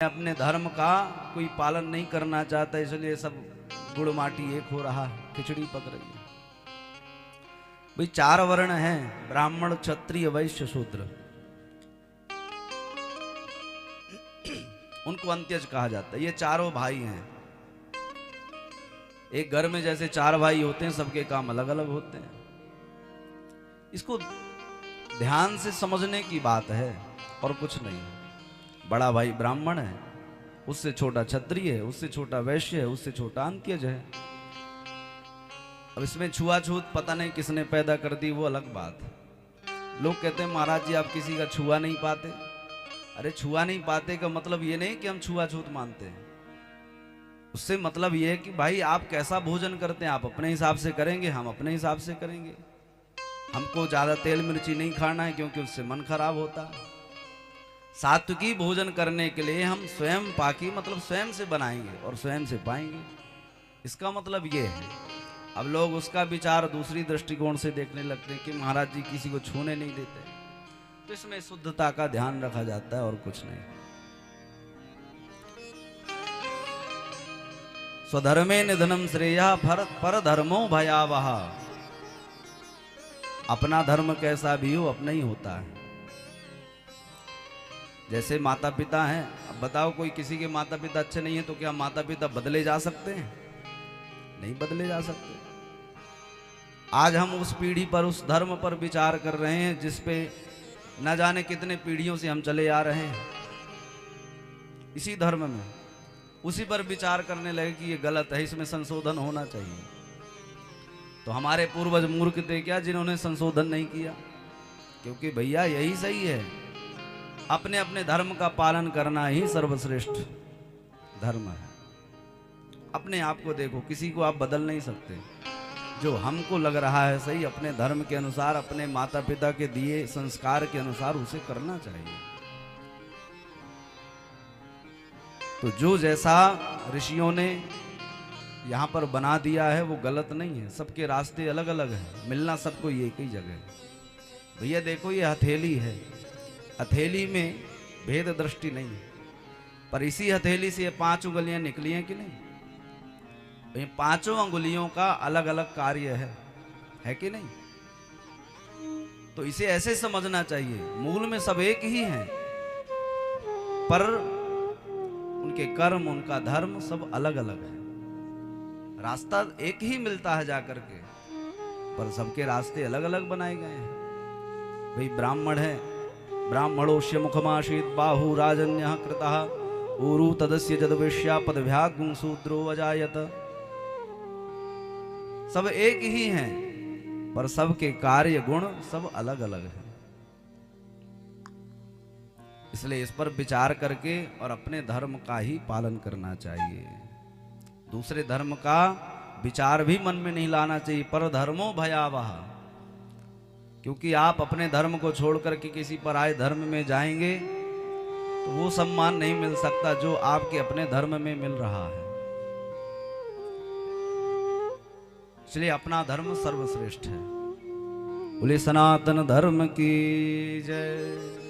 अपने धर्म का कोई पालन नहीं करना चाहता, इसलिए सब गुड़ माटी एक हो रहा है, खिचड़ी पक रही है। भाई चार वर्ण हैं, ब्राह्मण क्षत्रिय वैश्य शूद्र, उनको अंत्यज कहा जाता है। ये चारों भाई हैं। एक घर में जैसे चार भाई होते हैं, सबके काम अलग अलग होते हैं। इसको ध्यान से समझने की बात है और कुछ नहीं। बड़ा भाई ब्राह्मण है, उससे छोटा क्षत्रिय है, उससे छोटा वैश्य है, उससे छोटा अंत्यज है। अब इसमें छुआछूत पता नहीं किसने पैदा कर दी, वो अलग बात है। लोग कहते हैं महाराज जी आप किसी का छुआ नहीं पाते। अरे छुआ नहीं पाते का मतलब ये नहीं कि हम छुआछूत मानते हैं। उससे मतलब ये है कि भाई आप कैसा भोजन करते हैं, आप अपने हिसाब से करेंगे, हम अपने हिसाब से करेंगे। हमको ज्यादा तेल मिर्ची नहीं खाना है, क्योंकि उससे मन खराब होता है। सात्विकी भोजन करने के लिए हम स्वयं पाकी मतलब स्वयं से बनाएंगे और स्वयं से पाएंगे। इसका मतलब ये है। अब लोग उसका विचार दूसरी दृष्टिकोण से देखने लगते हैं कि महाराज जी किसी को छूने नहीं देते, तो इसमें शुद्धता का ध्यान रखा जाता है और कुछ नहीं। स्वधर्मे निधनम श्रेया पर धर्मो भयावह। अपना धर्म कैसा भी हो अपना ही होता है। जैसे माता पिता हैं, अब बताओ कोई किसी के माता पिता अच्छे नहीं है तो क्या माता पिता बदले जा सकते हैं? नहीं बदले जा सकते। आज हम उस पीढ़ी पर, उस धर्म पर विचार कर रहे हैं जिस पे न जाने कितने पीढ़ियों से हम चले आ रहे हैं। इसी धर्म में उसी पर विचार करने लगे कि ये गलत है, इसमें संशोधन होना चाहिए। तो हमारे पूर्वज मूर्ख थे क्या जिन्होंने संशोधन नहीं किया? क्योंकि भैया यही सही है। अपने अपने धर्म का पालन करना ही सर्वश्रेष्ठ धर्म है। अपने आप को देखो, किसी को आप बदल नहीं सकते। जो हमको लग रहा है सही, अपने धर्म के अनुसार, अपने माता पिता के दिए संस्कार के अनुसार उसे करना चाहिए। तो जो जैसा ऋषियों ने यहाँ पर बना दिया है वो गलत नहीं है। सबके रास्ते अलग अलग हैं, मिलना सबको एक ही जगह है। भैया देखो ये हथेली है, हथेली में भेद दृष्टि नहीं है, पर इसी हथेली से ये 5 उंगलियां निकली हैं कि नहीं? ये 5 अंगुलियों का अलग अलग कार्य है कि नहीं? तो इसे ऐसे समझना चाहिए, मूल में सब एक ही हैं, पर उनके कर्म, उनका धर्म सब अलग अलग है। रास्ता एक ही मिलता है जाकर के, पर सबके रास्ते अलग अलग बनाए गए हैं। भाई ब्राह्मण है, ब्राह्मणोस्य मुखमाशीत बाहु राजन्यः कृतः ऊरु तदस्य जदवेश्या पदभ्यागुं शूद्रो अजायत। सब एक ही हैं, पर सबके कार्य गुण सब अलग अलग हैं। इसलिए इस पर विचार करके और अपने धर्म का ही पालन करना चाहिए। दूसरे धर्म का विचार भी मन में नहीं लाना चाहिए। पर धर्मो भयावह। क्योंकि आप अपने धर्म को छोड़ करके किसी पराये धर्म में जाएंगे तो वो सम्मान नहीं मिल सकता जो आपके अपने धर्म में मिल रहा है। इसलिए अपना धर्म सर्वश्रेष्ठ है। बोले सनातन धर्म की जय।